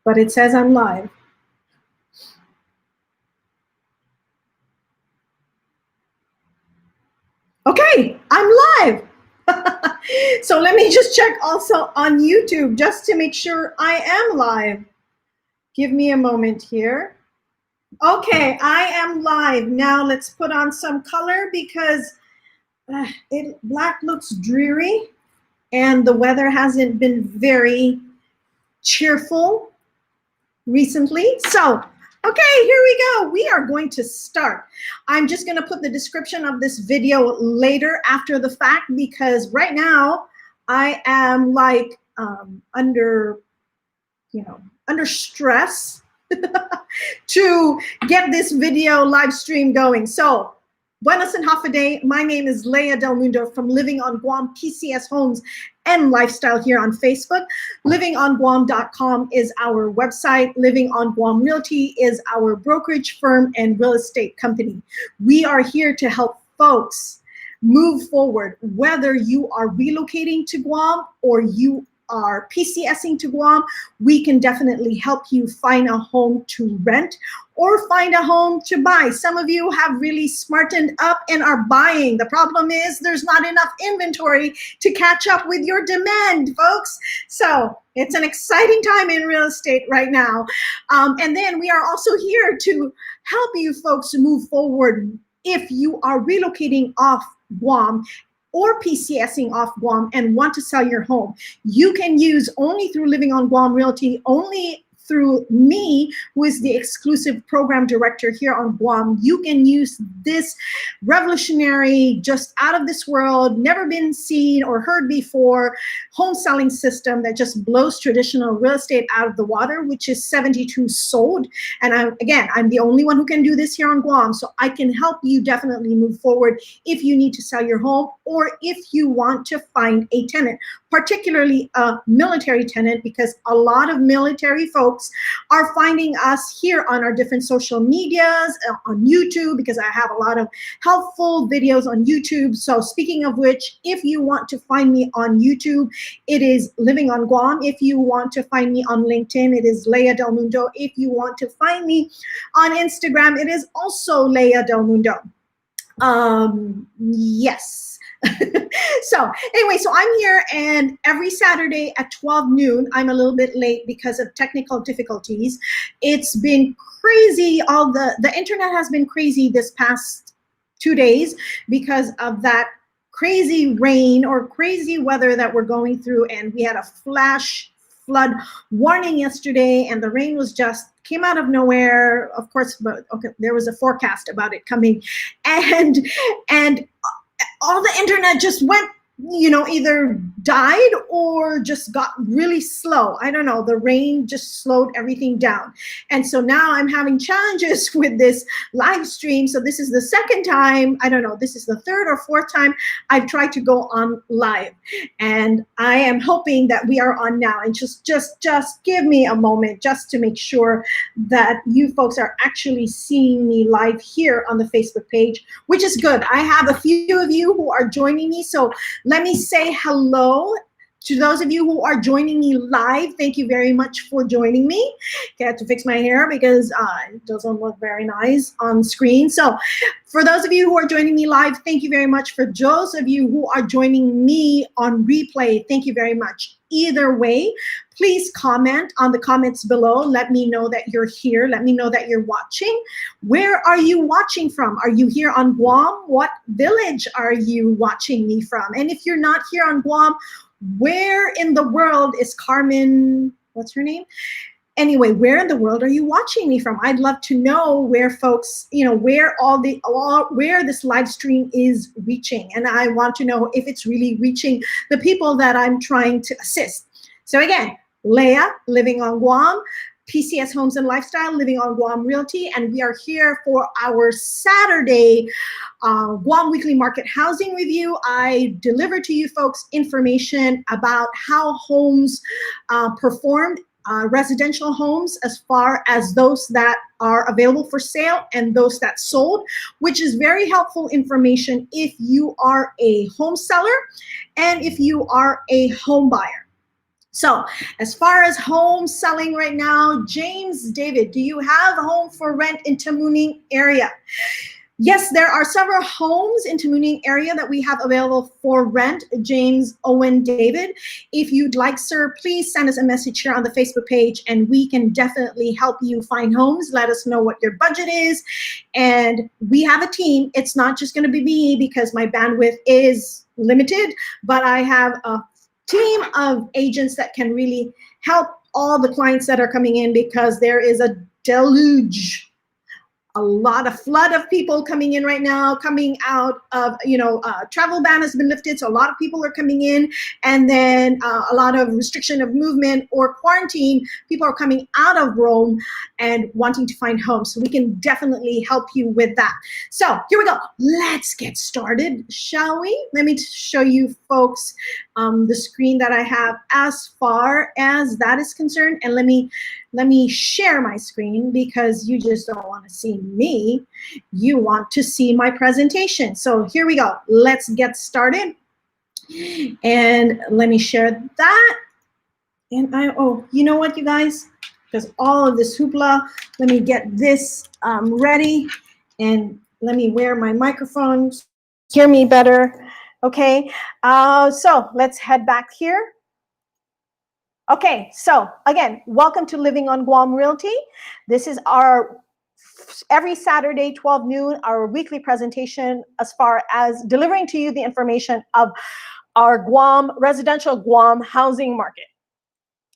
but it says I'm live. Okay, I'm live. So let me just check also on YouTube just to make sure I am live. Give me a moment here. Okay, I am live. Now let's put on some color because black looks dreary and the weather hasn't been very cheerful recently. So, okay, here we go. We are going to start. I'm just going to put the description of this video later after the fact because right now I am like under stress to get this video live stream going. So, buenas and half a day. My name is Leah Del Mundo from Living on Guam PCS Homes and Lifestyle here on Facebook. LivingOnGuam.com is our website. Living on Guam Realty is our brokerage firm and real estate company. We are here to help folks move forward, whether you are relocating to Guam or you are PCSing to Guam. We can definitely help you find a home to rent or find a home to buy. Some of you have really smartened up and are buying. The problem is there's not enough inventory to catch up with your demand, folks. So it's an exciting time in real estate right now. And then we are also here to help you folks move forward if you are relocating off Guam or PCSing off Guam and want to sell your home. You can use only through Living on Guam Realty, only through me, who is the exclusive program director here on Guam. You can use this revolutionary, just out of this world, never been seen or heard before home selling system that just blows traditional real estate out of the water, which is 72 sold. And I'm the only one who can do this here on Guam. So I can help you definitely move forward if you need to sell your home or if you want to find a tenant, particularly a military tenant, because a lot of military folks are finding us here on our different social medias, on YouTube, because I have a lot of helpful videos on YouTube. So speaking of which, if you want to find me on YouTube, it is Living on Guam. If you want to find me on LinkedIn, it is Leah Del Mundo. If you want to find me on Instagram, it is also Leah Del Mundo. Yes. So anyway, so I'm here, and every Saturday at 12 noon, I'm a little bit late because of technical difficulties. It's been crazy. The internet has been crazy this past 2 days because of that crazy rain or crazy weather that we're going through. And we had a flash flood warning yesterday, and the rain was just came out of nowhere. Of course, but okay, there was a forecast about it coming, and all the internet just went, either died or just got really slow. I don't know. The rain just slowed everything down. And so now I'm having challenges with this live stream. So this is the second time, I don't know, this is the third or fourth time I've tried to go on live. And I am hoping that we are on now. And just give me a moment just to make sure that you folks are actually seeing me live here on the Facebook page, which is good. I have a few of you who are joining me. So let me say hello to those of you who are joining me live. Thank you very much for joining me. I had to fix my hair because it doesn't look very nice on screen. So for those of you who are joining me live, thank you very much. For those of you who are joining me on replay, thank you very much. Either way, please comment on the comments below. Let me know that you're here. Let me know that you're watching. Where are you watching from? Are you here on Guam? What village are you watching me from? And if you're not here on Guam, where in the world is Carmen? What's her name? Anyway, where in the world are you watching me from? I'd love to know where folks, where where this live stream is reaching. And I want to know if it's really reaching the people that I'm trying to assist. So again, Leah, Living on Guam, PCS Homes and Lifestyle, Living on Guam Realty, and we are here for our Saturday Guam Weekly Market Housing Review. I deliver to you folks information about how homes performed, residential homes, as far as those that are available for sale and those that sold, which is very helpful information if you are a home seller and if you are a home buyer. So, as far as home selling right now, James David, do you have a home for rent in Tamuning area? Yes, there are several homes in Tamuning area that we have available for rent, James Owen David. If you'd like, sir, please send us a message here on the Facebook page and we can definitely help you find homes. Let us know what your budget is. And we have a team. It's not just going to be me because my bandwidth is limited, but I have a team of agents that can really help all the clients that are coming in because there is a deluge, a lot of flood of people coming in right now, coming out of, travel ban has been lifted. So a lot of people are coming in, and then a lot of restriction of movement or quarantine. People are coming out of Rome and wanting to find homes. So we can definitely help you with that. So here we go. Let's get started, shall we? Let me show you folks the screen that I have as far as that is concerned. And let me share my screen because you just don't want to see me. You want to see my presentation. So here we go. Let's get started. And let me share that. And you know what, you guys? Because all of this hoopla, let me get this ready. And let me wear my microphone. Hear me better. Okay. So let's head back here. Okay, so again, welcome to Living on Guam Realty. This is our every Saturday, 12 noon, our weekly presentation as far as delivering to you the information of our Guam, residential Guam housing market.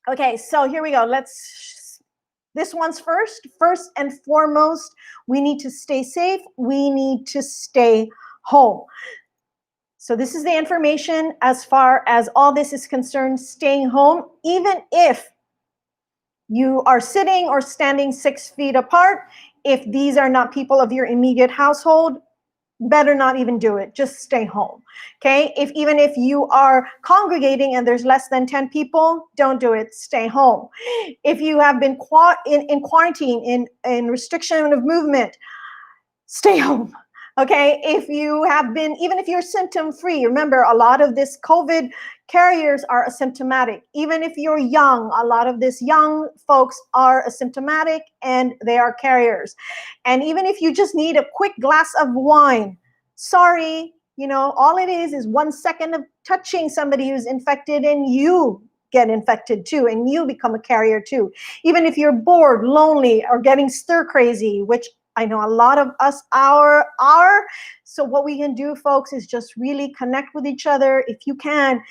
Okay, so here we go. This one's first. First and foremost, we need to stay safe. We need to stay home. So this is the information as far as all this is concerned, staying home, even if you are sitting or standing 6 feet apart. If these are not people of your immediate household, better not even do it. Just stay home, okay? Even if you are congregating and there's less than 10 people, don't do it. Stay home. If you have been in quarantine, in restriction of movement, stay home. Okay, if you have been, even if you're symptom free, remember a lot of this COVID carriers are asymptomatic. Even if you're young, a lot of this young folks are asymptomatic and they are carriers. And even if you just need a quick glass of wine, sorry, all it is 1 second of touching somebody who's infected and you get infected too, and you become a carrier too. Even if you're bored, lonely, or getting stir crazy, which I know a lot of us are. So what we can do, folks, is just really connect with each other. If you can,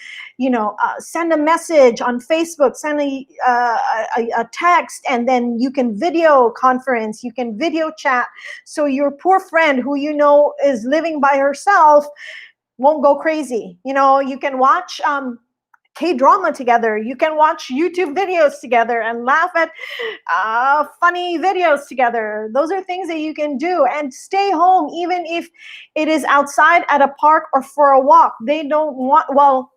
send a message on Facebook, send a text, and then you can video conference, you can video chat. So your poor friend who is living by herself won't go crazy. You can watch K-drama together. You can watch YouTube videos together and laugh at funny videos together. Those are things that you can do. And stay home, even if it is outside at a park or for a walk. They don't want, well,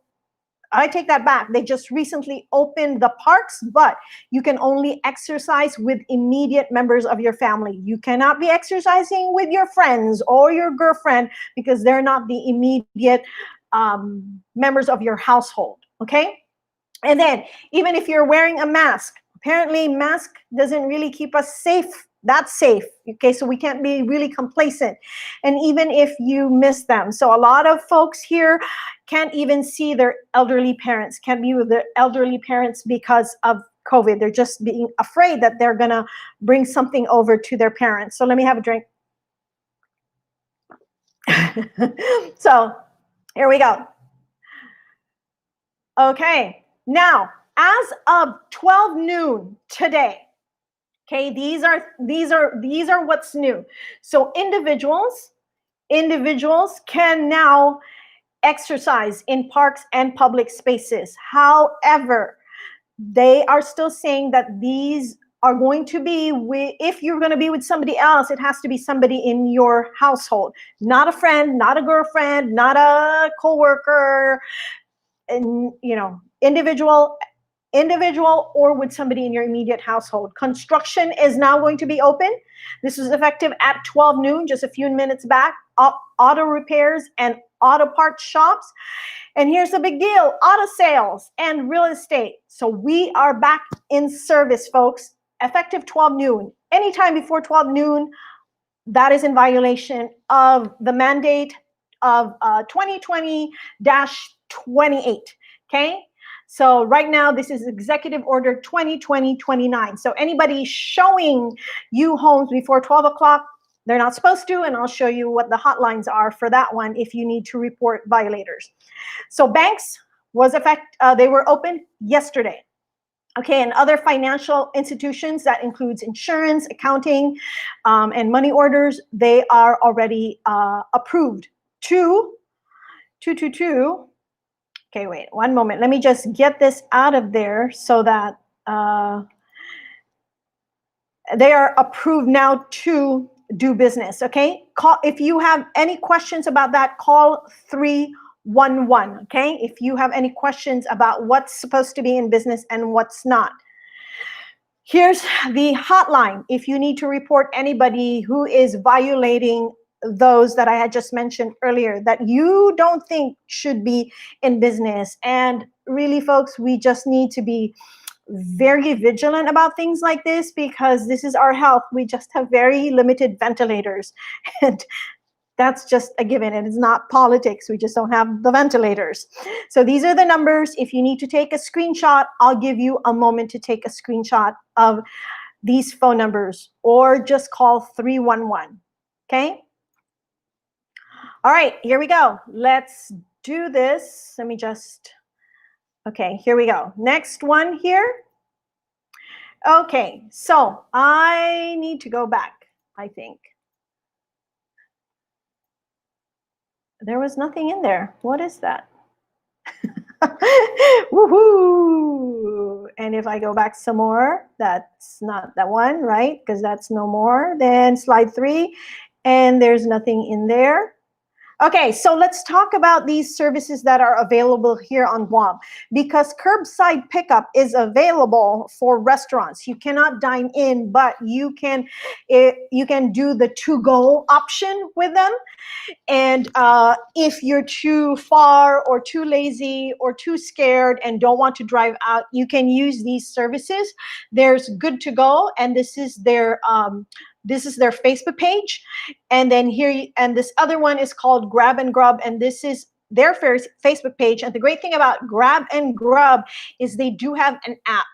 I take that back. They just recently opened the parks, but you can only exercise with immediate members of your family. You cannot be exercising with your friends or your girlfriend because they're not the immediate members of your household. Okay. And then even if you're wearing a mask, apparently mask doesn't really keep us safe. That's safe. Okay. So we can't be really complacent. And even if you miss them. So a lot of folks here can't even see their elderly parents, can't be with their elderly parents because of COVID. They're just being afraid that they're going to bring something over to their parents. So let me have a drink. So here we go. Okay, now as of 12 noon today, okay, these are what's new. So individuals can now exercise in parks and public spaces. However, they are still saying that these are going to be if you're going to be with somebody else, it has to be somebody in your household, not a friend, not a girlfriend, not a coworker. And individual or with somebody in your immediate household. Construction is now going to be open. This is effective at 12 noon, just a few minutes back. Auto repairs and auto parts shops. And here's the big deal, auto sales and real estate. So we are back in service, folks, effective 12 noon. Anytime before 12 noon, that is in violation of the mandate of 2020-28, okay? So right now, this is Executive Order 2020-29. So anybody showing you homes before 12 o'clock, they're not supposed to, and I'll show you what the hotlines are for that one if you need to report violators. So banks they were open yesterday. Okay, and other financial institutions, that includes insurance, accounting, and money orders, they are already approved. Two. Okay, wait, one moment. Let me just get this out of there so that they are approved now to do business, okay? Call, if you have any questions about that, call 311, okay? If you have any questions about what's supposed to be in business and what's not. Here's the hotline if you need to report anybody who is violating those that I had just mentioned earlier that you don't think should be in business. And really, folks, we just need to be very vigilant about things like this because this is our health. We just have very limited ventilators. And that's just a given. It is not politics. We just don't have the ventilators. So these are the numbers. If you need to take a screenshot, I'll give you a moment to take a screenshot of these phone numbers or just call 311. Okay? All right, here we go. Let's do this. Let me just, okay, here we go. Next one here. Okay, so I need to go back, I think. There was nothing in there. What is that? Woohoo! And if I go back some more, that's not that one, right? Because that's no more. Then slide 3, and there's nothing in there. Okay, so let's talk about these services that are available here on Guam, because curbside pickup is available for restaurants. You cannot dine in, but you can do the to-go option with them. And if you're too far or too lazy or too scared and don't want to drive out, you can use these services. There's Good to Go, and this is their Facebook page. And then and this other one is called Grab and Grub, and this is their Facebook page. And the great thing about Grab and Grub is they do have an app.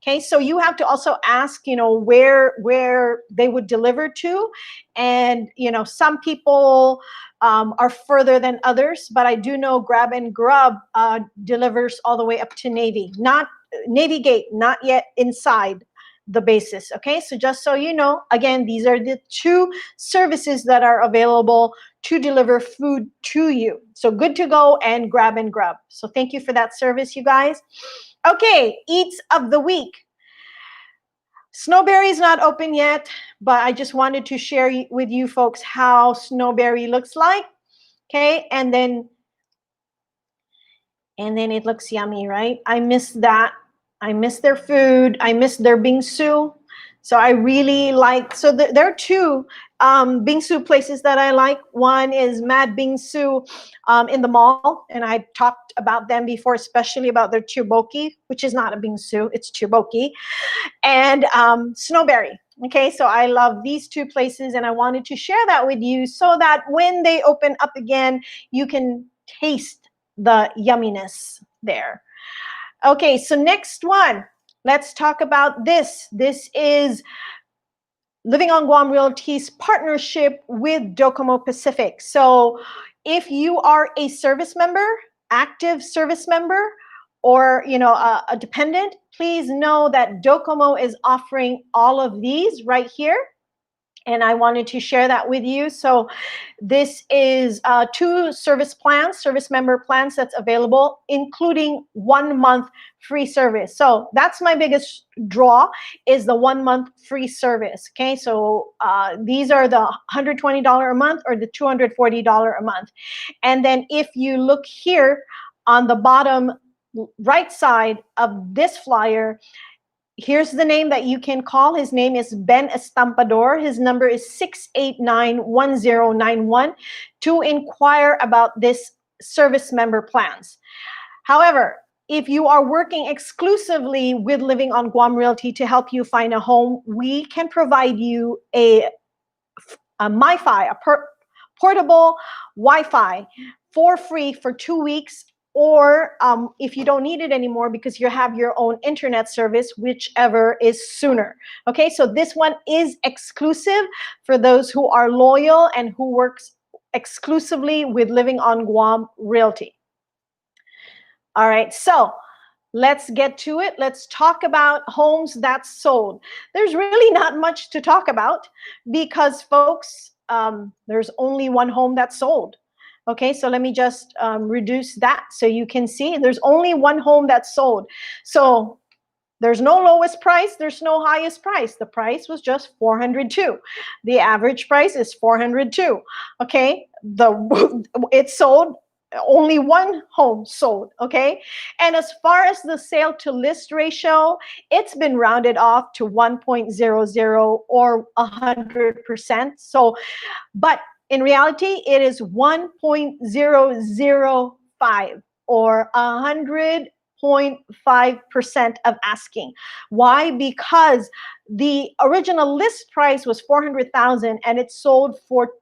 Okay, so you have to also ask, where they would deliver to. And, some people are further than others, but I do know Grab and Grub delivers all the way up to Navy Gate, not yet inside the bases. Okay, so just so you know, again, these are the two services that are available to deliver food to you. So Good to Go and Grab and Grub. So thank you for that service, you guys. Okay, eats of the week. Snowberry is not open yet, but I just wanted to share with you folks how Snowberry looks like. Okay, and then it looks yummy, right? I miss that. I miss their food. I miss their bingsu. So I really like, so there are two bingsu places that I like. One is Mad Bingsu in the mall, and I talked about them before, especially about their tteokbokki, which is not a bingsu, it's tteokbokki, and Snowberry. Okay, so I love these two places, and I wanted to share that with you so that when they open up again, you can taste the yumminess there. Okay, so next one, let's talk about this. This is Living on Guam Realty's partnership with Docomo Pacific. So if you are a service member, active service member, or a dependent, please know that Docomo is offering all of these right here. And I wanted to share that with you. So this is two service member plans that's available, including 1 month free service. So that's my biggest draw, is the 1 month free service. Okay, so these are the $120 a month or the $240 a month. And then if you look here on the bottom right side of this flyer, Here's the name that you can call. His name is Ben Estampador. His number is 689-1091 to inquire about this service member plans. However, if you are working exclusively with Living on Guam Realty to help you find a home, we can provide you a MiFi, portable Wi-Fi for free for 2 weeks, or if you don't need it anymore because you have your own internet service, whichever is sooner. Okay, so this one is exclusive for those who are loyal and who works exclusively with Living on Guam Realty. All right, so let's get to it. Let's talk about homes that sold. There's really not much to talk about because, folks, there's only one home that sold. Okay, so let me just reduce that so you can see there's only one home that sold. So there's no lowest price, there's no highest price. The price was just $402. The average price is $402. Okay, it sold. Only one home sold, okay? And as far as the sale to list ratio, it's been rounded off to 1.00 or 100%. So, but in reality, it is 1.005 or 100.5% of asking. Why? Because the original list price was $400,000 and it sold for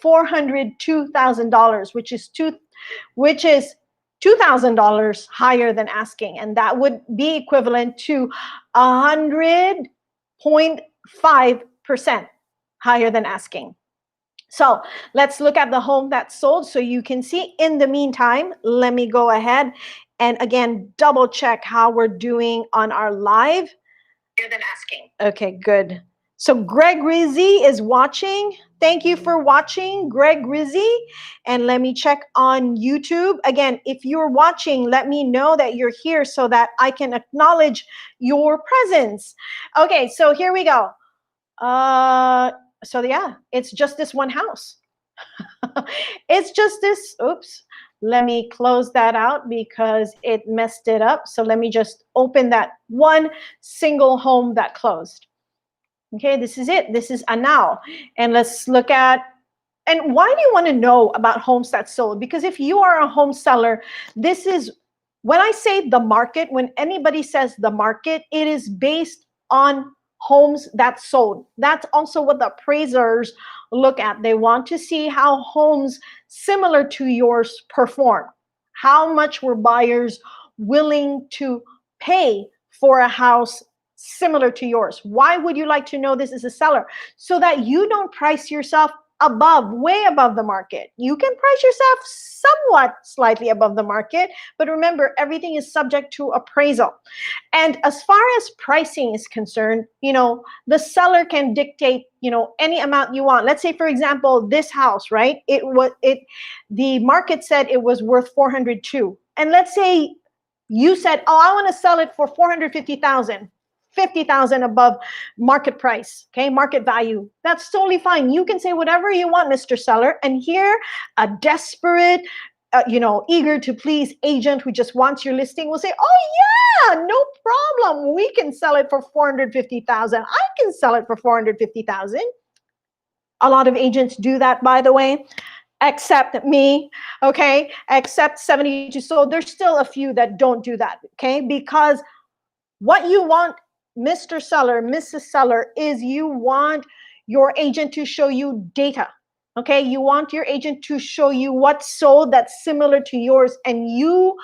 $402,000, which is $2,000 higher than asking, and that would be equivalent to 100.5% higher than asking. So let's look at the home that sold so you can see. In the meantime, let me go ahead and again double check how we're doing on our live. Higher than asking. Okay, good. So Greg Rizzi is watching. Thank you for watching, Greg Rizzi. And let me check on YouTube. Again, if you're watching, let me know that you're here so that I can acknowledge your presence. Okay, so here we go. So yeah, it's just this one house. It's just this, oops. Let me close that out because it messed it up. So let me just open that one single home that closed. Okay, this is it. This is Anao. And let's look at, and why do you want to know about homes that sold? Because if you are a home seller, this is, when I say the market, when anybody says the market, it is based on homes that sold. That's also what the appraisers look at. They want to see how homes similar to yours perform. How much were buyers willing to pay for a house similar to yours? Why would you like to know this as a seller? So that you don't price yourself above, way above the market. You can price yourself somewhat slightly above the market, but remember, everything is subject to appraisal. And as far as pricing is concerned, you know, the seller can dictate, you know, any amount you want. Let's say, for example, this house, right? The market said it was worth 402. And let's say you said, oh, I want to sell it for 450,000. 50,000 above market price, okay, market value. That's totally fine. You can say whatever you want, Mr. Seller. And here, a desperate, eager to please agent who just wants your listing will say, oh yeah, no problem. We can sell it for 450,000. I can sell it for 450,000. A lot of agents do that, by the way, except me, okay, except 72. So there's still a few that don't do that, okay, because what you want, Mr. Seller, Mrs. Seller, is you want your agent to show you data. Okay, you want your agent to show you what sold that's similar to yours, and you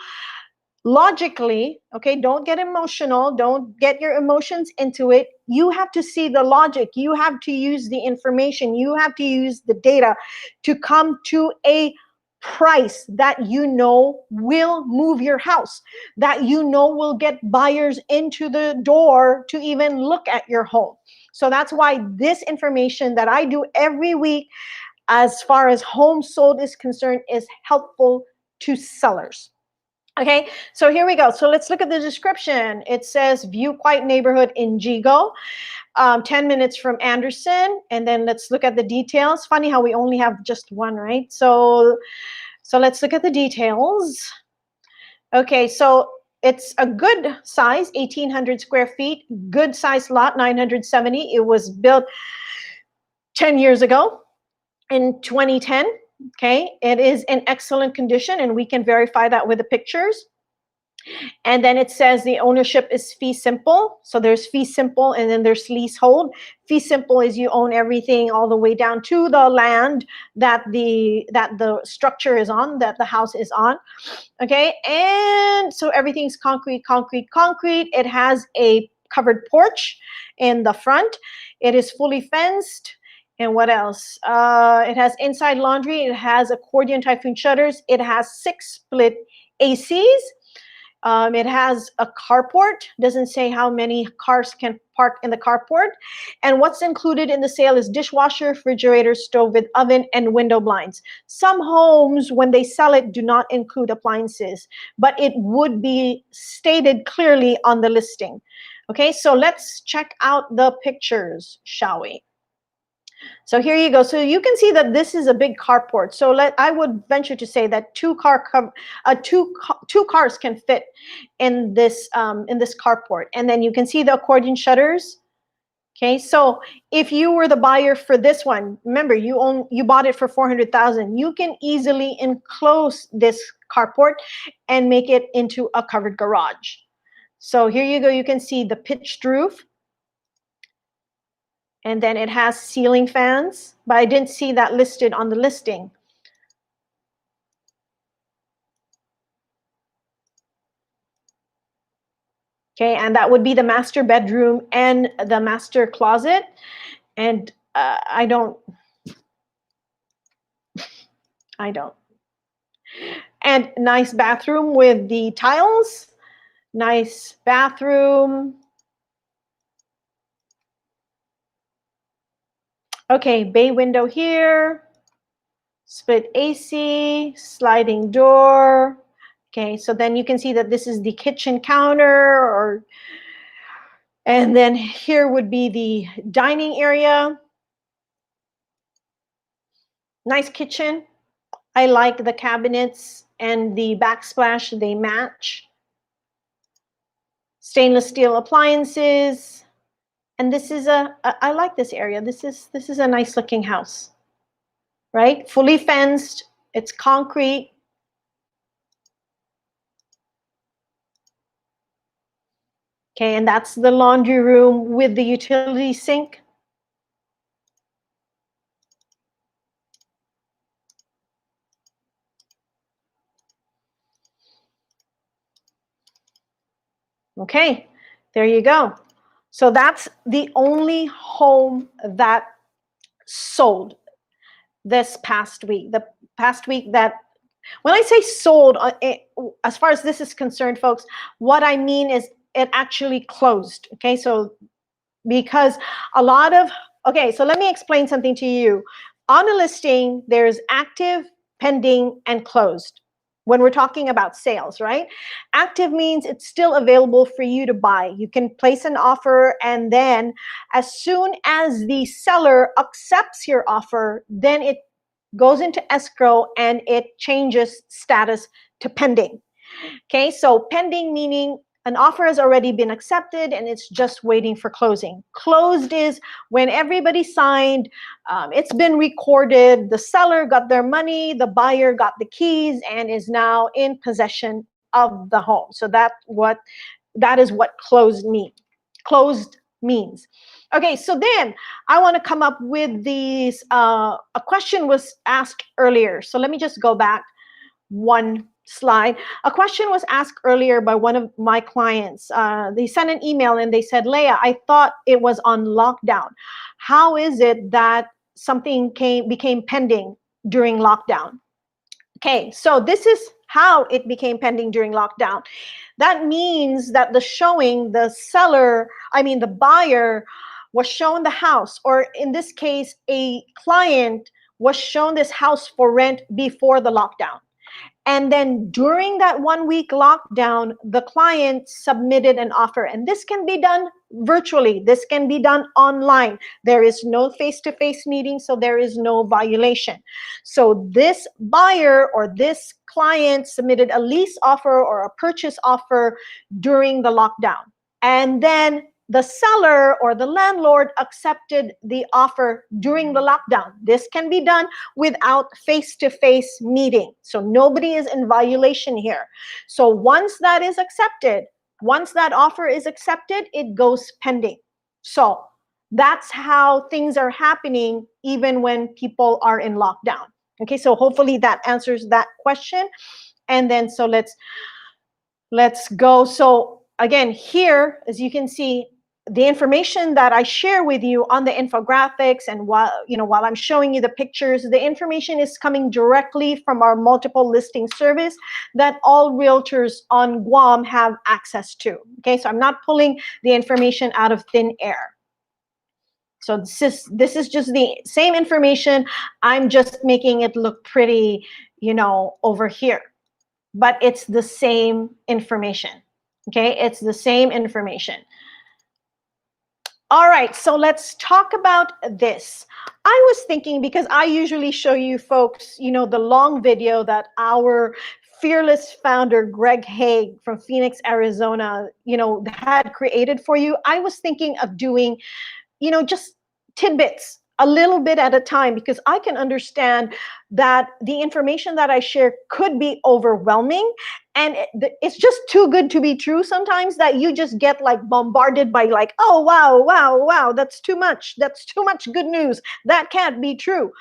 logically, okay, don't get emotional, don't get your emotions into it. You have to see the logic, you have to use the information, you have to use the data to come to a price that you know will move your house, that you know will get buyers into the door to even look at your home. So that's why this information that I do every week as far as home sold is concerned is helpful to sellers. Okay, so here we go. So let's look at the description. It says view quiet neighborhood in Jigo, 10 minutes from Anderson. And then let's look at the details. Funny how we only have just one, right? So let's look at the details. Okay, so it's a good size, 1,800 square feet, good size lot, 970. It was built 10 years ago in 2010. Okay, it is in excellent condition, and we can verify that with the pictures. And then it says the ownership is fee simple. So there's fee simple and then there's leasehold. Fee simple is you own everything all the way down to the land that the structure is on, that the house is on. Okay, and so everything's concrete, concrete, concrete. It has a covered porch in the front. It is fully fenced. And what else? It has inside laundry. It has accordion typhoon shutters. It has 6 split ACs. It has a carport. Doesn't say how many cars can park in the carport. And what's included in the sale is dishwasher, refrigerator, stove with oven, and window blinds. Some homes, when they sell it, do not include appliances, but it would be stated clearly on the listing. Okay, so let's check out the pictures, shall we? So here you go. So you can see that this is a big carport. So I would venture to say that two cars can fit in this carport. And then you can see the accordion shutters. Okay, so if you were the buyer for this one, remember you bought it for $400,000. You can easily enclose this carport and make it into a covered garage. So here you go. You can see the pitched roof. And then it has ceiling fans, but I didn't see that listed on the listing. Okay, and that would be the master bedroom and the master closet. And I don't. And nice bathroom with the tiles. Nice bathroom. Okay, bay window here, split AC, sliding door. Okay, so then you can see that this is the kitchen counter, and then here would be the dining area. Nice kitchen. I like the cabinets and the backsplash, they match. Stainless steel appliances. And this is I like this area. This is a nice looking house, right? Fully fenced, it's concrete. Okay, and that's the laundry room with the utility sink. Okay, there you go. So that's the only home that sold this past week. The past week that, when I say sold, as far as this is concerned, folks, what I mean is it actually closed. Okay, so because a lot of, okay, so let me explain something to you. On a listing, there's active, pending, and closed. When we're talking about sales, right? Active means it's still available for you to buy. You can place an offer, and then as soon as the seller accepts your offer, then it goes into escrow and it changes status to pending. Okay, so pending meaning an offer has already been accepted and it's just waiting for closing. Closed is when everybody signed, it's been recorded, the seller got their money, the buyer got the keys and is now in possession of the home. So that is what closed means. Okay, so then I want to come up with these, a question was asked earlier. So let me just go back one slide. A question was asked earlier by one of my clients. They sent an email and they said, Leah, I thought it was on lockdown. How is it that something became pending during lockdown? Okay, so this is how it became pending during lockdown. That means that the buyer was shown the house, or in this case, a client was shown this house for rent before the lockdown. And then during that 1 week lockdown, the client submitted an offer. And this can be done virtually. This can be done online. There is no face-to-face meeting, so there is no violation. So this buyer or this client submitted a lease offer or a purchase offer during the lockdown. And then the seller or the landlord accepted the offer during the lockdown. This can be done without face-to-face meeting. So nobody is in violation here. So once that is accepted, once that offer is accepted, it goes pending. So that's how things are happening even when people are in lockdown. Okay, so hopefully that answers that question. And then so let's go. So again, here, as you can see, the information that I share with you on the infographics and while I'm showing you the pictures, the information is coming directly from our multiple listing service that all realtors on Guam have access to. Okay, so I'm not pulling the information out of thin air. So this is just the same information. I'm just making it look pretty, over here. But it's the same information. Okay, it's the same information. All right, so let's talk about this. I was thinking, because I usually show you folks, the long video that our fearless founder, Greg Haig from Phoenix, Arizona, had created for you. I was thinking of doing, just tidbits, a little bit at a time, because I can understand that the information that I share could be overwhelming, and it's just too good to be true sometimes, that you just get like bombarded by like, oh, wow, that's too much good news, that can't be true.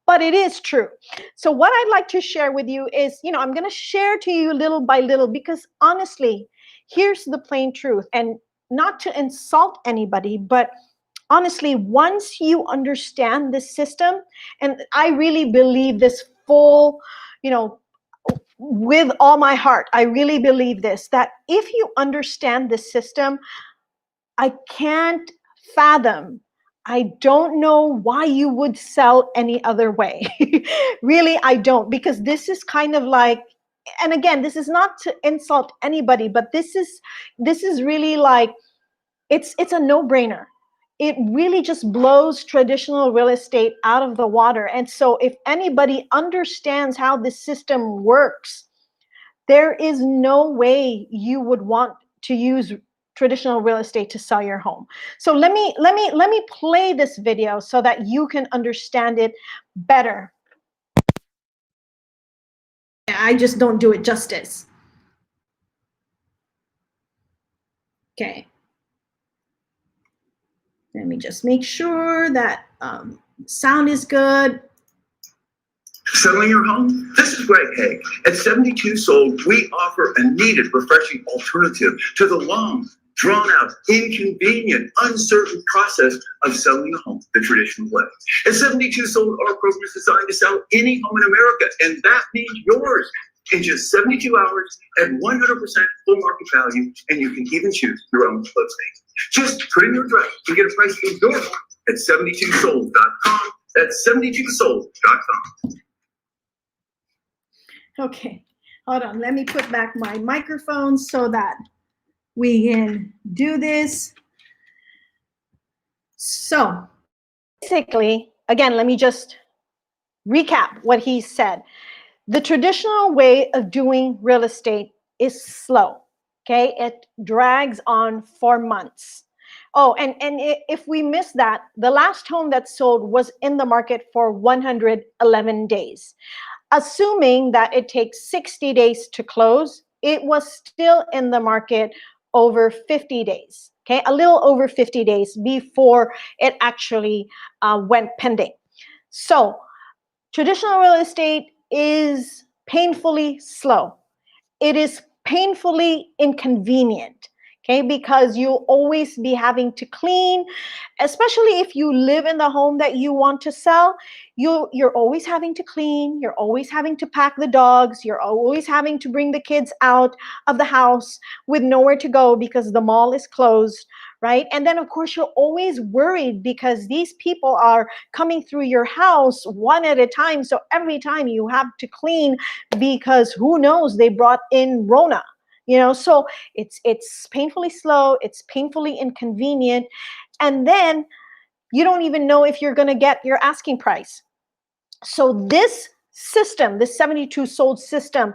But it is true. So what I'd like to share with you is, I'm going to share to you little by little, because honestly, here's the plain truth, and not to insult anybody, but honestly, once you understand this system, and I really believe this with all my heart, I really believe this, that if you understand this system, I can't fathom, I don't know why you would sell any other way. Really, I don't, because this is kind of like, and again, this is not to insult anybody, but this is really like, it's a no-brainer. It really just blows traditional real estate out of the water. And so if anybody understands how this system works, there is no way you would want to use traditional real estate to sell your home. So let me play this video so that you can understand it better. I just don't do it justice. Okay. Let me just make sure that sound is good. Selling your home? This is Greg Haig. At 72 Sold, we offer a needed, refreshing alternative to the long, drawn-out, inconvenient, uncertain process of selling a home the traditional way. At 72 Sold, our program is designed to sell any home in America, and that means yours, in just 72 hours at 100% full market value, and you can even choose your own closing. Just put in your address to get a price for your home at 72sold.com. That's 72sold.com. Okay, hold on. Let me put back my microphone so that we can do this. So basically, again, let me just recap what he said. The traditional way of doing real estate is slow, okay? It drags on for months. Oh, and if we miss that, the last home that sold was in the market for 111 days. Assuming that it takes 60 days to close, it was still in the market over 50 days, okay? A little over 50 days before it actually went pending. So traditional real estate is painfully slow. It is painfully inconvenient, Okay, because you'll always be having to clean, especially if you live in the home that you want to sell. You're always having to clean, you're always having to pack the dogs, you're always having to bring the kids out of the house with nowhere to go because the mall is closed, right? And then of course you're always worried because these people are coming through your house one at a time, so every time you have to clean because who knows, they brought in Rona. So it's painfully slow, it's painfully inconvenient, and then you don't even know if you're going to get your asking price. So this system, this 72 sold system,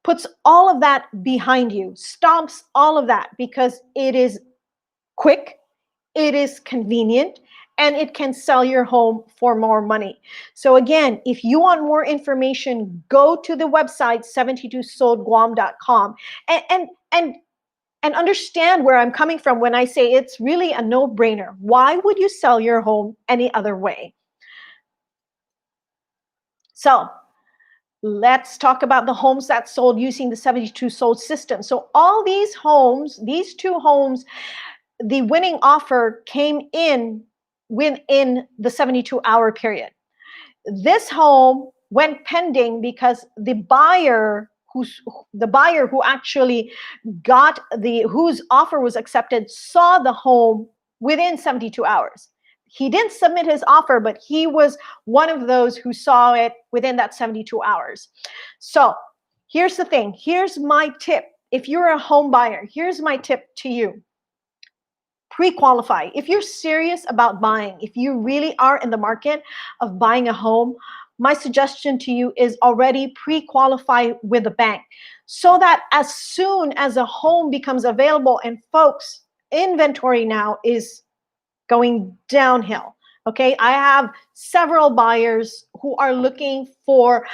puts all of that behind you, stomps all of that, because it is quick, it is convenient, and it can sell your home for more money. So again, if you want more information, go to the website 72soldguam.com and understand where I'm coming from when I say it's really a no-brainer. Why would you sell your home any other way? So let's talk about the homes that sold using the 72 sold system. So all these homes, these two homes, the winning offer came in within the 72-hour period. This home went pending because the buyer who actually got whose offer was accepted saw the home within 72 hours. He didn't submit his offer, but he was one of those who saw it within that 72 hours. So here's the thing. Here's my tip. If you're a home buyer, here's my tip to you. Pre-qualify. If you're serious about buying, if you really are in the market of buying a home, my suggestion to you is already pre-qualify with a bank, so that as soon as a home becomes available, and folks, inventory now is going downhill. Okay, I have several buyers who are looking for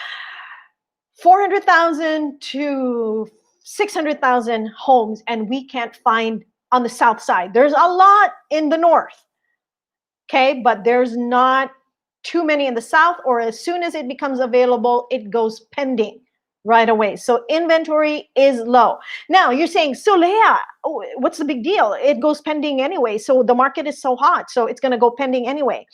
400,000 to 600,000 homes, and we can't find on the south side. There's a lot in the north, okay, but there's not too many in the south, or as soon as it becomes available, it goes pending right away. So inventory is low. Now you're saying, so Leah, what's the big deal? It goes pending anyway. So the market is so hot, so it's going to go pending anyway.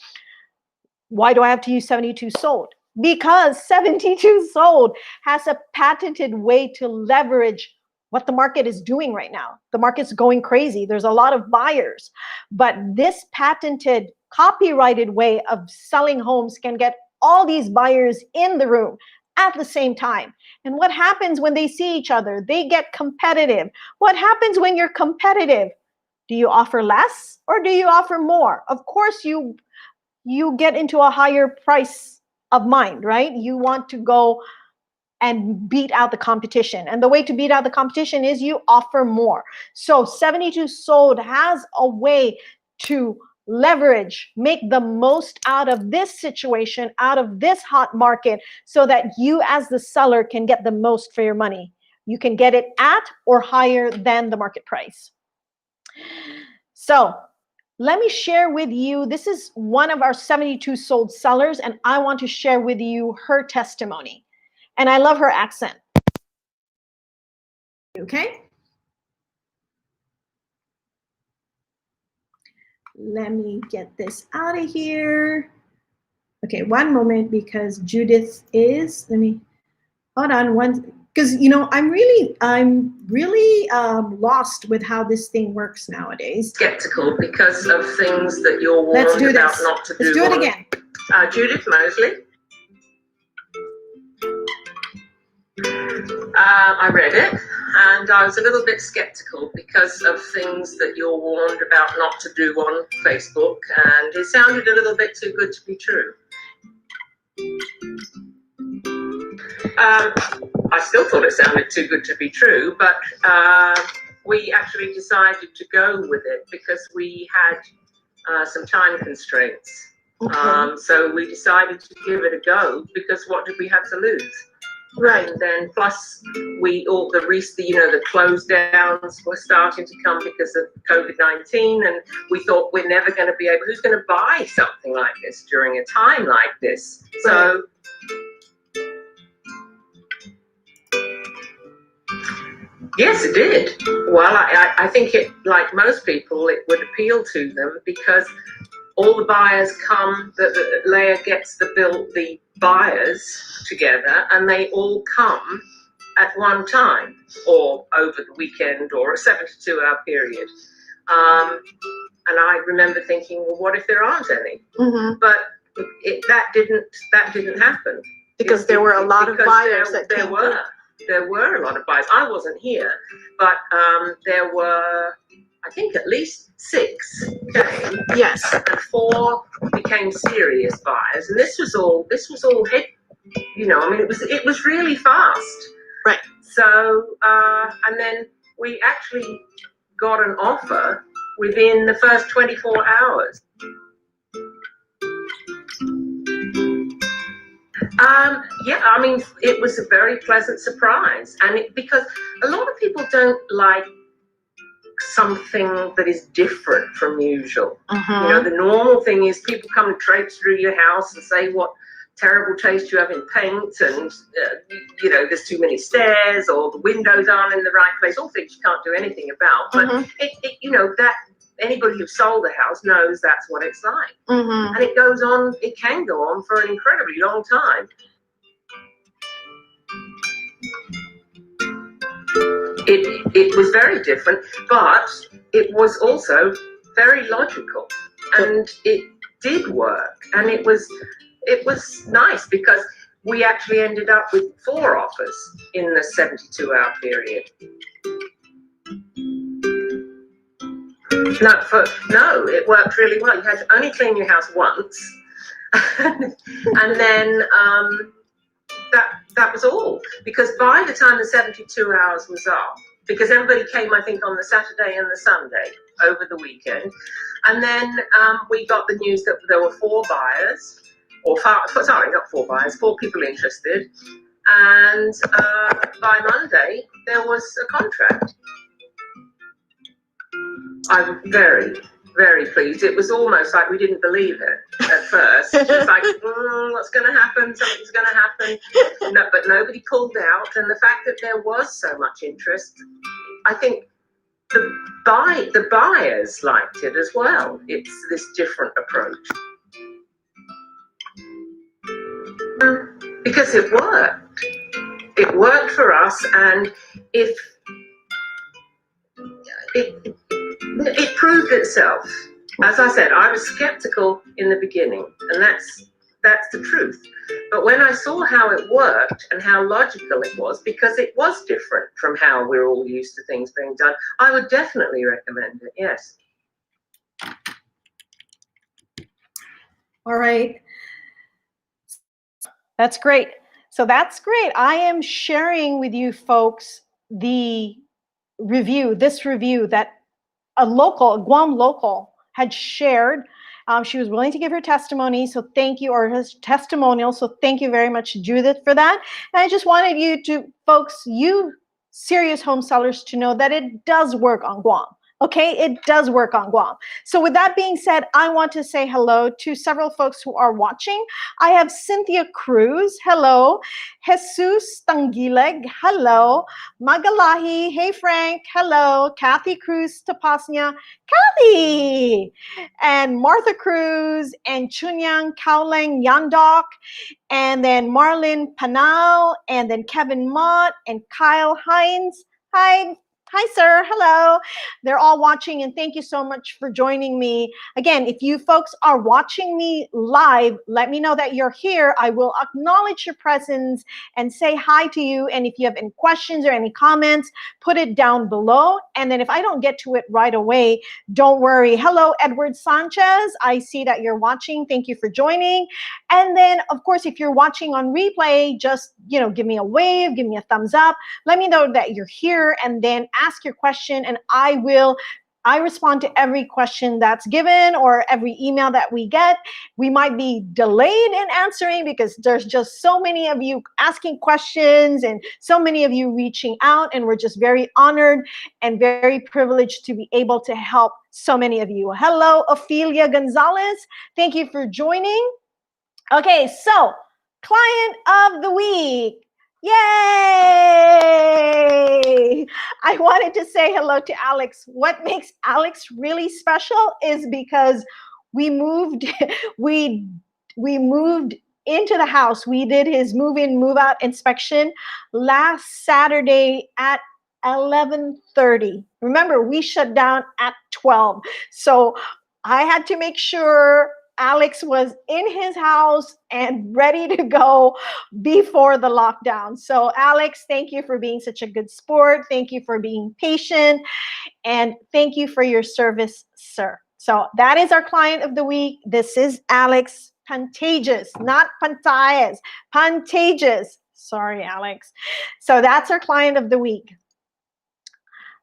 Why do I have to use 72 sold? Because 72 sold has a patented way to leverage what the market is doing right now. The market's going crazy. There's a lot of buyers, but this patented, copyrighted way of selling homes can get all these buyers in the room at the same time. And what happens when they see each other? They get competitive. What happens when you're competitive? Do you offer less or do you offer more? Of course, you get into a higher price of mind, right? You want to go and beat out the competition. And the way to beat out the competition is you offer more. So 72 sold has a way to leverage, make the most out of this situation, out of this hot market, so that you as the seller can get the most for your money. You can get it at or higher than the market price. So let me share with you, this is one of our 72 sold sellers, and I want to share with you her testimony. And I love her accent. Okay? Let me get this out of here. Okay, one moment, because Judith is, hold on one, because I'm really lost with how this thing works nowadays. Skeptical because of things that you're warned about not to do. Let's do it again. Judith Mosley. I read it and I was a little bit skeptical because of things that you're warned about not to do on Facebook, and it sounded a little bit too good to be true. I still thought it sounded too good to be true, but we actually decided to go with it because we had some time constraints. Okay. So we decided to give it a go because what did we have to lose? Right. And then plus the close downs were starting to come because of COVID-19, and we thought we're never going to be able, who's going to buy something like this during a time like this? So Yes, it did. Well, I think it, like most people, it would appeal to them because all the buyers come, the layer gets the buyers together, and they all come at one time or over the weekend or a 72-hour period. And I remember thinking, well, what if there aren't any? Mm-hmm. But that didn't happen. Because there were a lot of buyers that there came were. There were a lot of buyers. I wasn't here, but there were, I think, at least 6 came. Yes. And 4 became serious buyers, and this was all hit. I mean, it was really fast. Right. So, and then we actually got an offer within the first 24 hours. Yeah, I mean, it was a very pleasant surprise, and because a lot of people don't like something that is different from usual. Mm-hmm. The normal thing is people come and traipse through your house and say what terrible taste you have in paint, and there's too many stairs, or the windows aren't in the right place, all things you can't do anything about. But that anybody who sold the house knows that's what it's like. Mm-hmm. And it can go on for an incredibly long time. It was very different, but it was also very logical, and it did work, and it was nice because we actually ended up with 4 offers in the 72-hour period. No, it worked really well. You had to only clean your house once, and then that was all. Because by the time the 72 hours was up, because everybody came, I think, on the Saturday and the Sunday over the weekend, and then we got the news that there were 4 buyers, not 4 buyers, 4 people interested, and by Monday there was a contract. I'm very, very pleased. It was almost like we didn't believe it at first. It was like, what's going to happen? Something's going to happen. No, but nobody pulled out. And the fact that there was so much interest, I think the buyers liked it as well. It's this different approach. Because it worked. It worked for us, and if it proved itself. As I said, I was skeptical in the beginning, and that's the truth. But when I saw how it worked and how logical it was, because it was different from how we're all used to things being done, I would definitely recommend it, yes. All right. That's great. So that's great. I am sharing with you folks this review that a Guam local had shared. She was willing to give her testimony, so thank you, or her testimonial. So thank you very much, Judith, for that. And I just wanted you serious home sellers, to know that it does work on Guam. Okay, it does work on Guam. So with that being said, I want to say hello to several folks who are watching. I have Cynthia Cruz, hello. Jesus Tangileg, hello. Magalahi, hey Frank, hello. Kathy Cruz Tapasnya, Kathy. And Martha Cruz, and Chunyang Kaoleng Yandok, and then Marlon Panal, and then Kevin Mott, and Kyle Hines. Hi, sir. Hello. They're all watching, and thank you so much for joining me. Again, if you folks are watching me live, let me know that you're here. I will acknowledge your presence and say hi to you. And if you have any questions or any comments, put it down below. And then if I don't get to it right away, don't worry. Hello, Edward Sanchez. I see that you're watching. Thank you for joining. And then, of course, if you're watching on replay, just, give me a wave, give me a thumbs up. Let me know that you're here, and then ask your question, and I respond to every question that's given or every email that we get. We might be delayed in answering because there's just so many of you asking questions and so many of you reaching out, and we're just very honored and very privileged to be able to help so many of you. Hello, Ophelia Gonzalez. Thank you for joining. Okay, so client of the week. Yay! I wanted to say hello to Alex. What makes Alex really special is because we moved we moved into the house. We did his move in move out inspection last Saturday at 11:30. Remember, we shut down at 12. So I had to make sure Alex was in his house and ready to go before the lockdown. So Alex, thank you for being such a good sport. Thank you for being patient. And thank you for your service, sir. So that is our client of the week. This is Alex Pantages, not Pantages, Pantages. Sorry, Alex. So that's our client of the week.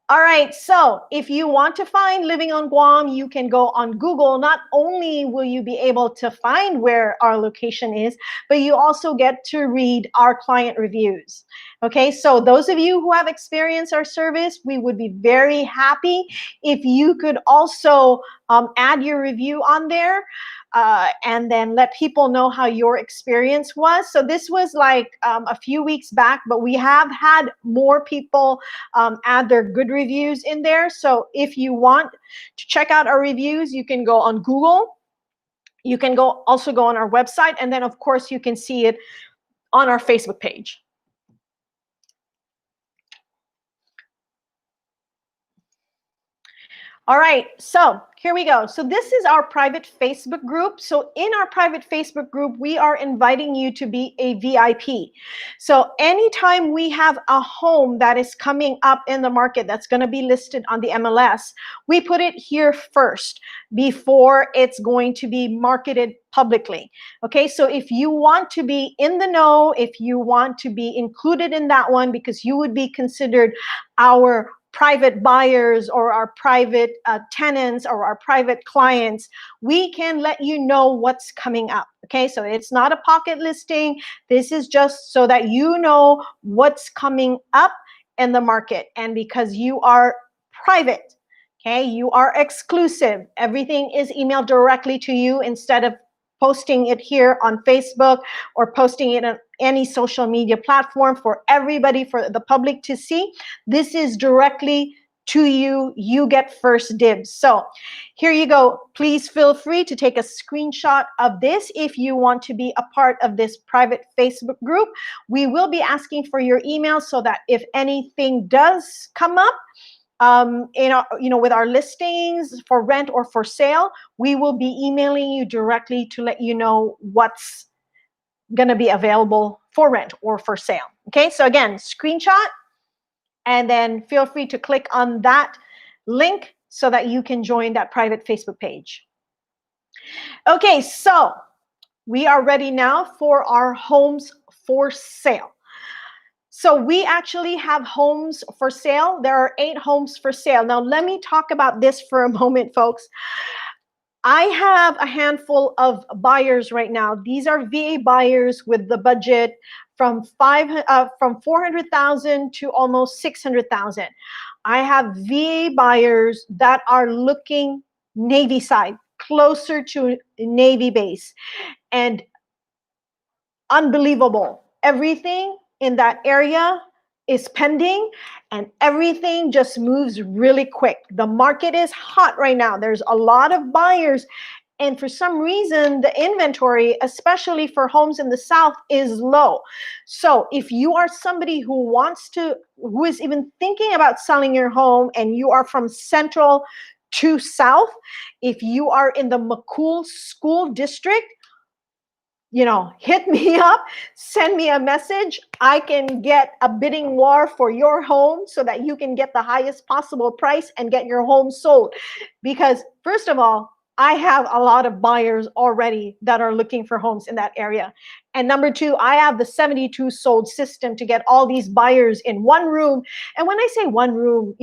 All right, so if you want to find Living on Guam, you can go on Google. Not only will you be able to find where our location is, but you also get to read our client reviews. Okay, so those of you who have experienced our service, we would be very happy if you could also add your review on there. And then let people know how your experience was. So this was like a few weeks back, but we have had more people add their good reviews in there. So if you want to check out our reviews, you can go on Google. You can also go on our website. And then, of course, you can see it on our Facebook page. All right, so here we go. So this is our private Facebook group. So in our private Facebook group, we are inviting you to be a VIP. So anytime we have a home that is coming up in the market that's going to be listed on the MLS, we put it here first before it's going to be marketed publicly. Okay, so if you want to be in the know, if you want to be included in that one, because you would be considered our private buyers or our private tenants or our private clients, we can let you know what's coming up. Okay, so it's not a pocket listing. This is just so that you know what's coming up in the market. And because you are private, okay, you are exclusive. Everything is emailed directly to you instead of posting it here on Facebook or posting it on any social media platform for everybody, for the public to see. This is directly to you. You get first dibs. So here you go. Please feel free to take a screenshot of this if you want to be a part of this private Facebook group. We will be asking for your email so that if anything does come up, with our listings for rent or for sale, we will be emailing you directly to let you know what's going to be available for rent or for sale. Okay, so again, screenshot, and then feel free to click on that link so that you can join that private Facebook page. Okay, so we are ready now for our homes for sale. So we actually have homes for sale. There are 8 homes for sale. Now, let me talk about this for a moment, folks. I have a handful of buyers right now. These are VA buyers with the budget from 400,000 to almost 600,000. I have VA buyers that are looking Navy side, closer to Navy base, and unbelievable. Everything in that area is pending and everything just moves really quick. The market is hot right now. There's a lot of buyers, and for some reason the inventory, especially for homes in the South, is low. So if you are somebody who is even thinking about selling your home and you are from Central to South, if you are in the McCool School District, hit me up, send me a message. I can get a bidding war for your home so that you can get the highest possible price and get your home sold. Because first of all, I have a lot of buyers already that are looking for homes in that area. And number 2, I have the 72 sold system to get all these buyers in one room. And when I say one room,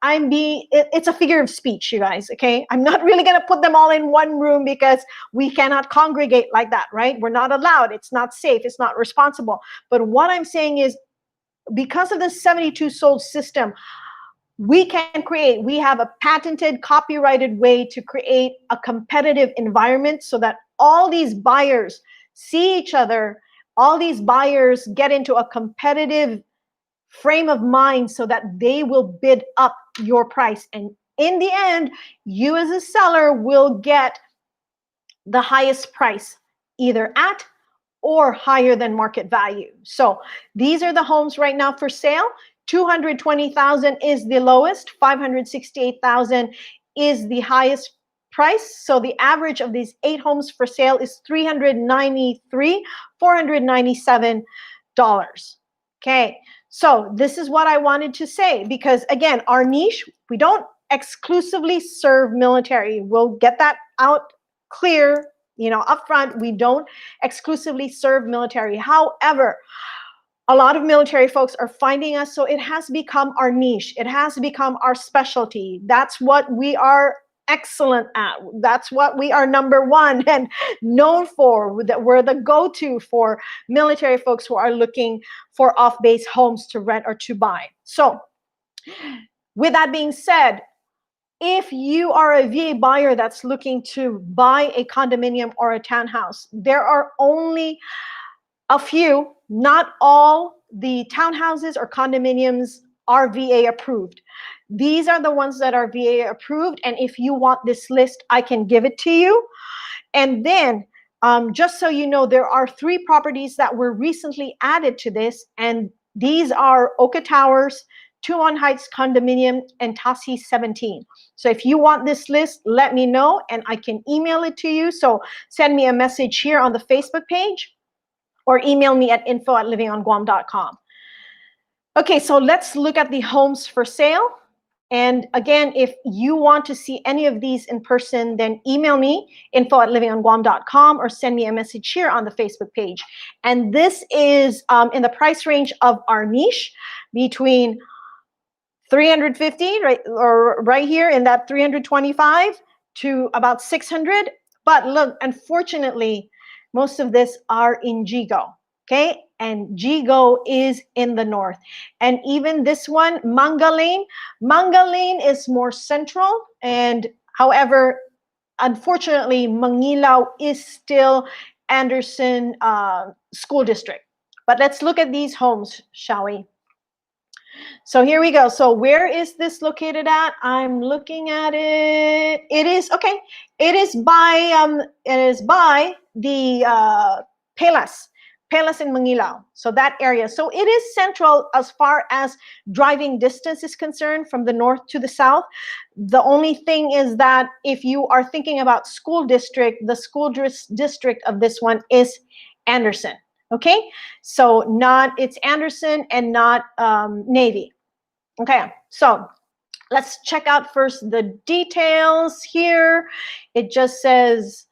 it's a figure of speech, you guys, okay? I'm not really going to put them all in one room because we cannot congregate like that, right? We're not allowed. It's not safe. It's not responsible. But what I'm saying is, because of the 72 sold system, we have a patented, copyrighted way to create a competitive environment so that all these buyers see each other all these buyers get into a competitive frame of mind so that they will bid up your price. And in the end, you as a seller will get the highest price, either at or higher than market value. So these are the homes right now for sale. 220,000 is the lowest, 568,000 is the highest price. So the average of these 8 homes for sale is $497. Okay, so this is what I wanted to say, because again, our niche, we don't exclusively serve military. We'll get that out clear, up front. We don't exclusively serve military. However, a lot of military folks are finding us, so it has become our niche. It has become our specialty. That's what we are excellent at. That's what we are number one and known for. That we're the go-to for military folks who are looking for off-base homes to rent or to buy. So with that being said, if you are a VA buyer that's looking to buy a condominium or a townhouse, there are only a few, not all the townhouses or condominiums are VA approved. These are the ones that are VA approved. And if you want this list, I can give it to you. And then just so you know, there are 3 properties that were recently added to this. And these are Oka Towers, Tuon Heights Condominium, and Tassi 17. So if you want this list, let me know and I can email it to you. So send me a message here on the Facebook page or email me at info@livingonguam.com. Okay, so let's look at the homes for sale. And again, if you want to see any of these in person, then email me, info@livingonguam.com, or send me a message here on the Facebook page. And this is in the price range of our niche, between 350, right here in that 325 to about 600. But look, unfortunately, most of this are in Jigo, okay? And Jigo is in the north. And even this one, Manga Lane is more central. And however, unfortunately, Mangilao is still Anderson School District. But let's look at these homes, shall we? So here we go. So where is this located at? I'm looking at it. It is okay. It is by the Pelas in Mangilao. So that area. So it is central as far as driving distance is concerned from the north to the south. The only thing is that if you are thinking about school district, the school district of this one is Anderson. Okay, so it's Anderson and not Navy. Okay, so let's check out first the details here. It just says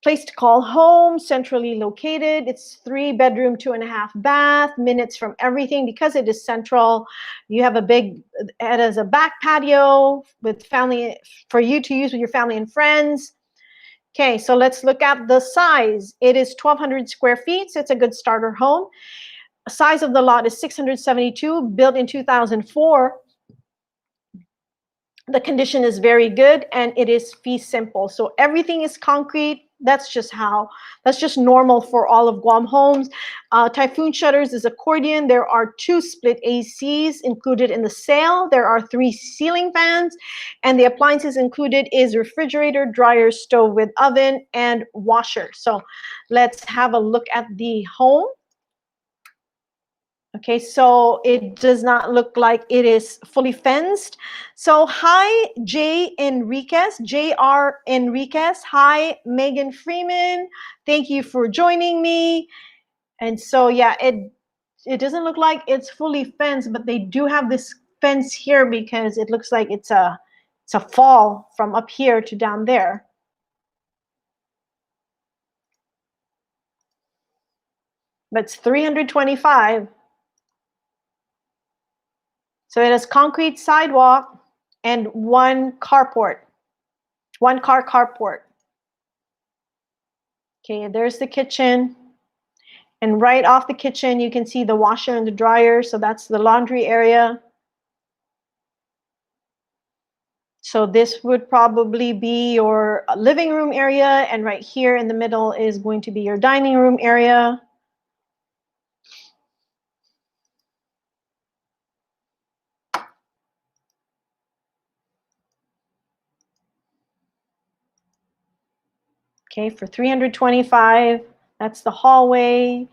place to call home, centrally located. It's 3-bedroom, 2.5 bath, minutes from everything because it is central. You have it has a back patio with family for you to use with your family and friends. Okay, so let's look at the size. It is 1,200 square feet, so it's a good starter home. Size of the lot is 672, built in 2004. The condition is very good and it is fee simple. So everything is concrete. That's just normal for all of Guam homes. Typhoon shutters is accordion. There are 2 split ACs included in the sale. There are 3 ceiling fans, and the appliances included is refrigerator, dryer, stove with oven, and washer. So let's have a look at the home. Okay, so it does not look like it is fully fenced. So hi, J.R. Enriquez. Hi, Megan Freeman. Thank you for joining me. And so, yeah, it doesn't look like it's fully fenced, but they do have this fence here because it looks like it's a fall from up here to down there. But it's 325. So it has concrete sidewalk and 1 carport, 1-car carport. Okay, there's the kitchen. And right off the kitchen, you can see the washer and the dryer. So that's the laundry area. So this would probably be your living room area. And right here in the middle is going to be your dining room area. Okay, for 325, that's the hallway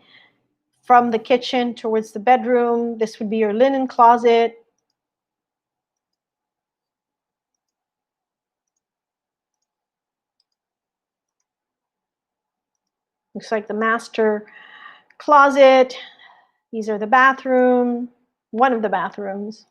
from the kitchen towards the bedroom. This would be your linen closet. Looks like the master closet. These are the bathroom, one of the bathrooms.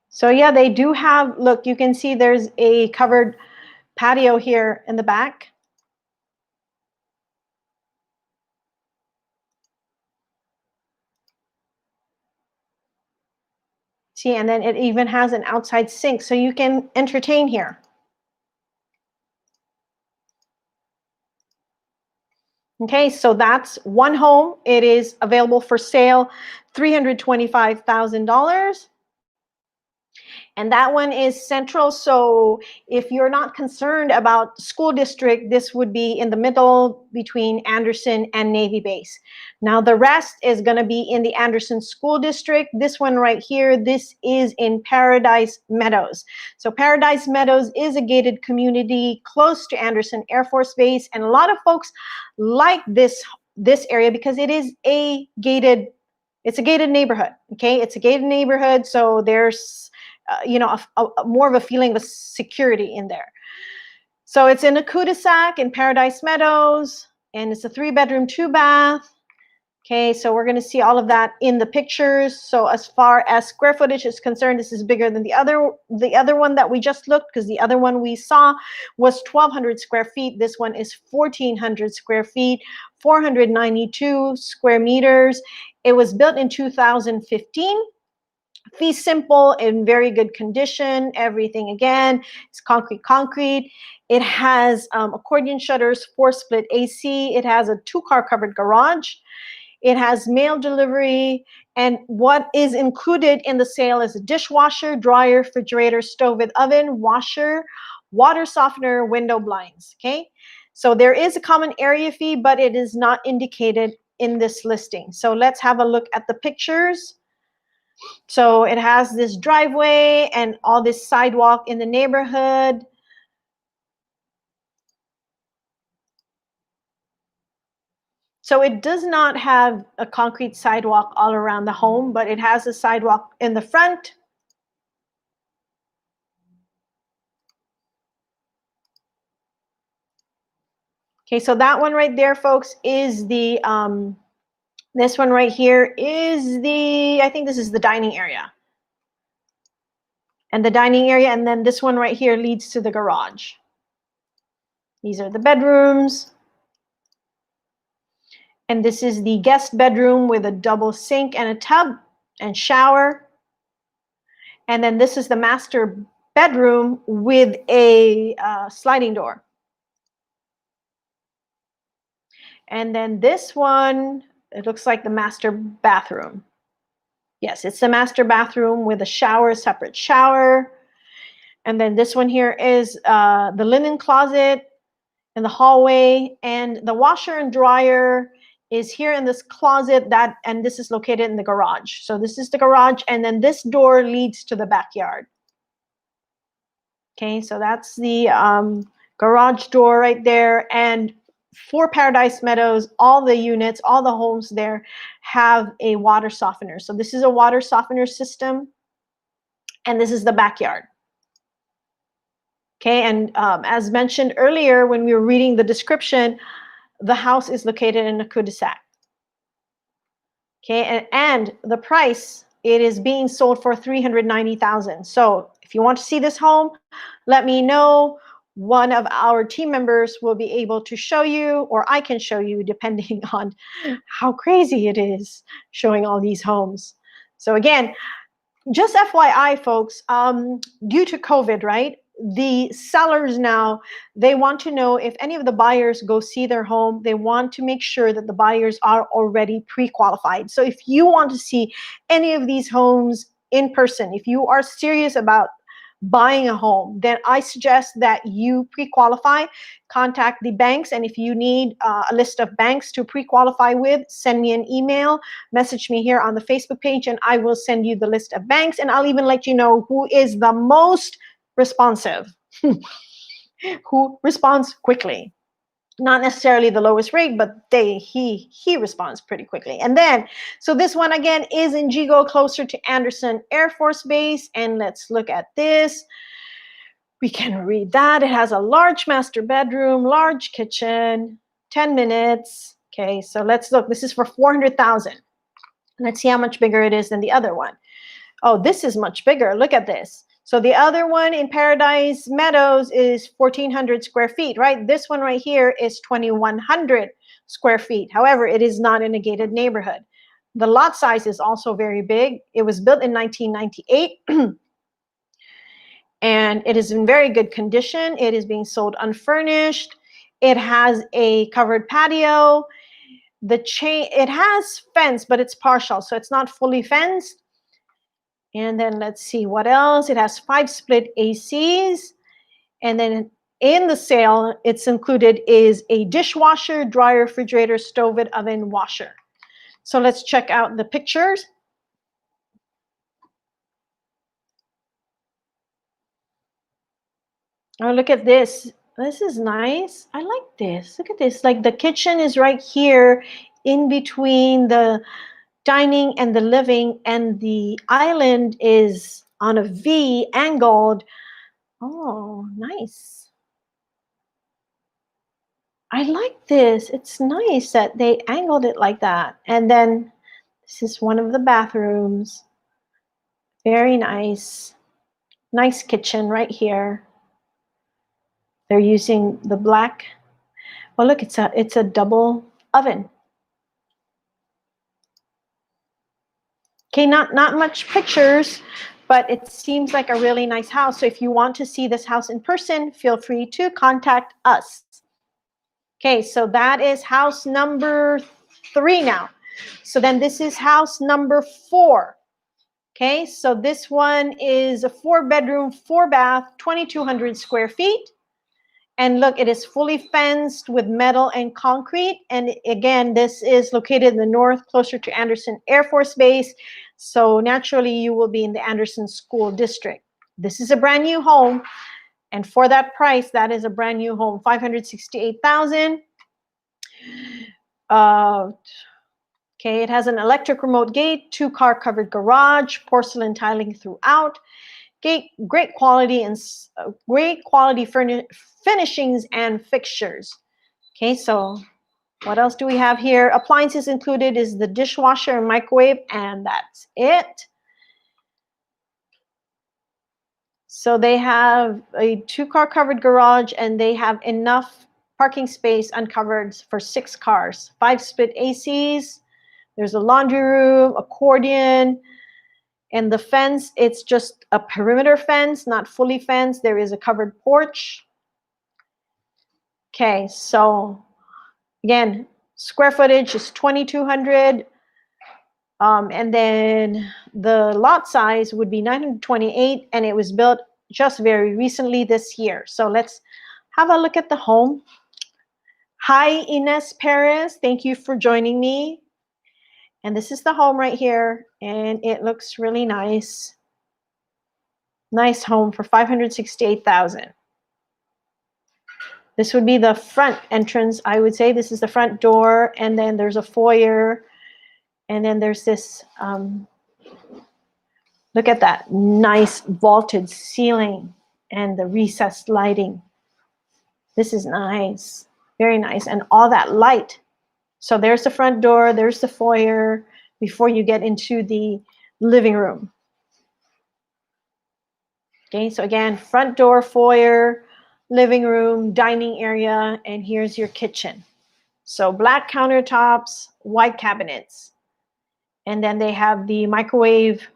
So yeah, they do have, look, you can see there's a covered patio here in the back. See, and then it even has an outside sink, so you can entertain here. Okay, so that's one home. It is available for sale, $325,000. And that one is central. So if you're not concerned about school district, this would be in the middle between Anderson and Navy Base. Now the rest is going to be in the Anderson School District. This one right here, this is in Paradise Meadows. So Paradise Meadows is a gated community close to Anderson Air Force Base. And a lot of folks like this area because it is a gated, it's a gated neighborhood. Okay, it's a gated neighborhood. So there's you know, more of a feeling of security in there. So it's in a cul-de-sac in Paradise Meadows, and it's a 3-bedroom, 2-bath. Okay, so we're going to see all of that in the pictures. So as far as square footage is concerned, this is bigger than the other one that we just looked, because the other one we saw was 1,200 square feet. This one is 1,400 square feet, 492 square meters. It was built in 2015. Fee simple, in very good condition. Everything again, it's concrete. It has accordion shutters, 4-split AC. It has a 2-car covered garage. It has mail delivery. And what is included in the sale is a dishwasher, dryer, refrigerator, stove with oven, washer, water softener, window blinds. Okay, so there is a common area fee, but it is not indicated in this listing. So let's have a look at the pictures. So it has this driveway and all this sidewalk in the neighborhood. So it does not have a concrete sidewalk all around the home, but it has a sidewalk in the front. Okay, so that one right there, folks, is the, this one right here is the, I think this is the dining area. And the dining area, and then this one right here leads to the garage. These are the bedrooms. And this is the guest bedroom with a double sink and a tub and shower. And then this is the master bedroom with a sliding door. And then this one, it looks like the master bathroom. Yes, it's the master bathroom with a shower, separate shower. And then this one here is the linen closet in the hallway, and the washer and dryer is here in this closet, and this is located in the garage. So this is the garage, and then this door leads to the backyard. Okay, so that's the garage door right there. And for Paradise Meadows, all the units, all the homes there have a water softener. So this is a water softener system, and this is the backyard. Okay, and as mentioned earlier when we were reading the description, the house is located in a cul-de-sac. Okay, and the price, it is being sold for $390,000. So if you want to see this home, let me know. One of our team members will be able to show you, or I can show you, depending on how crazy it is showing all these homes. So again, just FYI, folks, due to COVID, right? The sellers now, they want to know if any of the buyers go see their home, they want to make sure that the buyers are already pre-qualified. So if you want to see any of these homes in person, if you are serious about buying a home, then I suggest that you pre-qualify, contact the banks, and if you need a list of banks to pre-qualify with, send me an email, message me here on the Facebook page, and I will send you the list of banks, and I'll even let you know who is the most responsive, who responds quickly. Not necessarily the lowest rate, but he responds pretty quickly. And then, so this one again is in Jigo, closer to Andersen Air Force Base. And let's look at this. We can read that. It has a large master bedroom, large kitchen, 10 minutes. Okay, so let's look. This is for 400,000. Let's see how much bigger it is than the other one. Oh, this is much bigger. Look at this. So the other one in Paradise Meadows is 1,400 square feet, right? This one right here is 2,100 square feet. However, it is not in a gated neighborhood. The lot size is also very big. It was built in 1998 and it is in very good condition. It is being sold unfurnished. It has a covered patio. It has fence, but it's partial, so it's not fully fenced. And then let's see what else. It has 5 split ACs. And then in the sale, it's included is a dishwasher, dryer, refrigerator, stove, and oven, washer. So let's check out the pictures. Oh, look at this. This is nice. I like this. Look at this. Like the kitchen is right here in between the dining and the living, and the island is on a V angled. Oh, nice. I like this. It's nice that they angled it like that. And then this is one of the bathrooms. Very nice. Nice kitchen right here. They're using the black. Well, look, it's a double oven. Okay, not much pictures, but it seems like a really nice house. So if you want to see this house in person, feel free to contact us. Okay, so that is house number 3 now. So then this is house number 4. Okay, so this one is a 4-bedroom, 4-bath, 2,200 square feet. And look, it is fully fenced with metal and concrete. And again, this is located in the north, closer to Andersen Air Force Base. So naturally, you will be in the Andersen School District. This is a brand new home. And for that price, that is a brand new home, $568,000. Okay, it has an electric remote gate, 2-car covered garage, porcelain tiling throughout. Great quality and finishings and fixtures. Okay, so what else do we have here? Appliances included is the dishwasher and microwave, and that's it. So they have a 2-car covered garage, and they have enough parking space uncovered for 6 cars. 5 split ACs. There's a laundry room, accordion. And the fence, it's just a perimeter fence, not fully fenced. There is a covered porch. Okay, so again, square footage is 2,200. And then the lot size would be 928, and it was built just very recently this year. So let's have a look at the home. Hi, Ines Perez. Thank you for joining me. And this is the home right here, and it looks really nice. Nice home for $568,000. This would be the front entrance, I would say. This is the front door, and then there's a foyer, and then there's this, look at that nice vaulted ceiling and the recessed lighting. This is nice, very nice, and all that light. So there's the front door, there's the foyer before you get into the living room. Okay, so again, front door, foyer, living room, dining area, and here's your kitchen. So black countertops, white cabinets. And then they have the microwave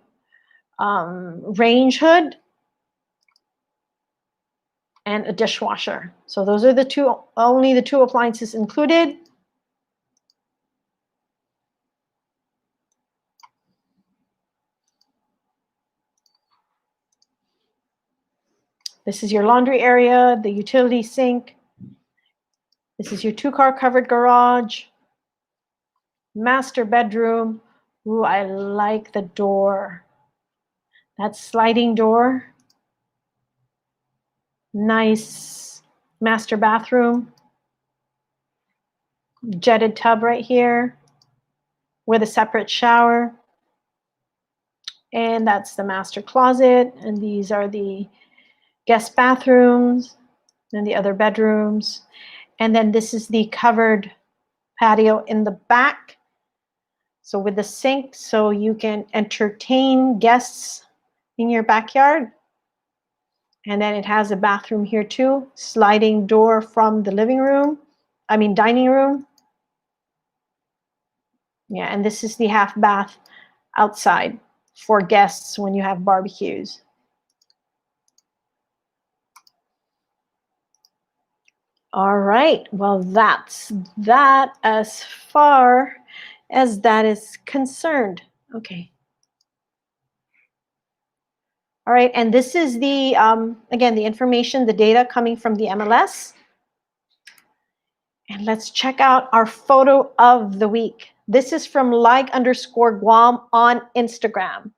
range hood and a dishwasher. So those are only the 2 appliances included. This is your laundry area, the utility sink. This is your 2-car covered garage. Master bedroom. Ooh, I like the door. That sliding door. Nice master bathroom. Jetted tub right here with a separate shower. And that's the master closet. And these are the guest bathrooms and the other bedrooms. And then this is the covered patio in the back. So with the sink, so you can entertain guests in your backyard. And then it has a bathroom here too. Sliding door from the dining room. Yeah, and this is the half bath outside for guests when you have barbecues. All right, well, that's that as far as that is concerned. Okay. All right, and this is the, again, the information, the data coming from the MLS. And let's check out our photo of the week. This is from like_Guam on Instagram.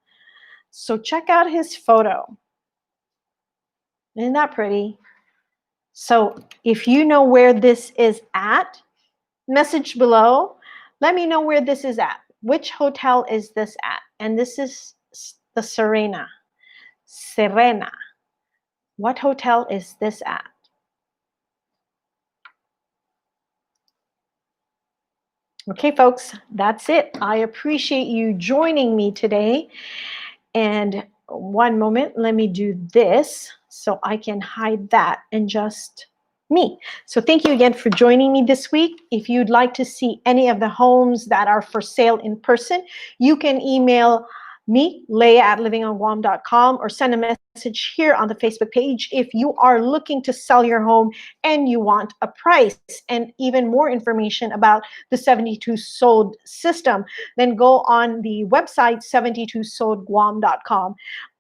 So check out his photo. Isn't that pretty? So if you know where this is at, message below. Let me know where this is at. Which hotel is this at? And this is the Serena. What hotel is this at? Okay, folks, that's it. I appreciate you joining me today. And one moment, let me do this so I can hide that and just me. So thank you again for joining me this week. If you'd like to see any of the homes that are for sale in person, you can email me, leah@livingonguam.com, or send a message here on the Facebook page if you are looking to sell your home and you want a price and even more information about the 72 sold system. Then go on the website 72soldguam.com.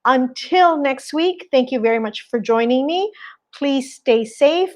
Until next week, thank you very much for joining me. Please stay safe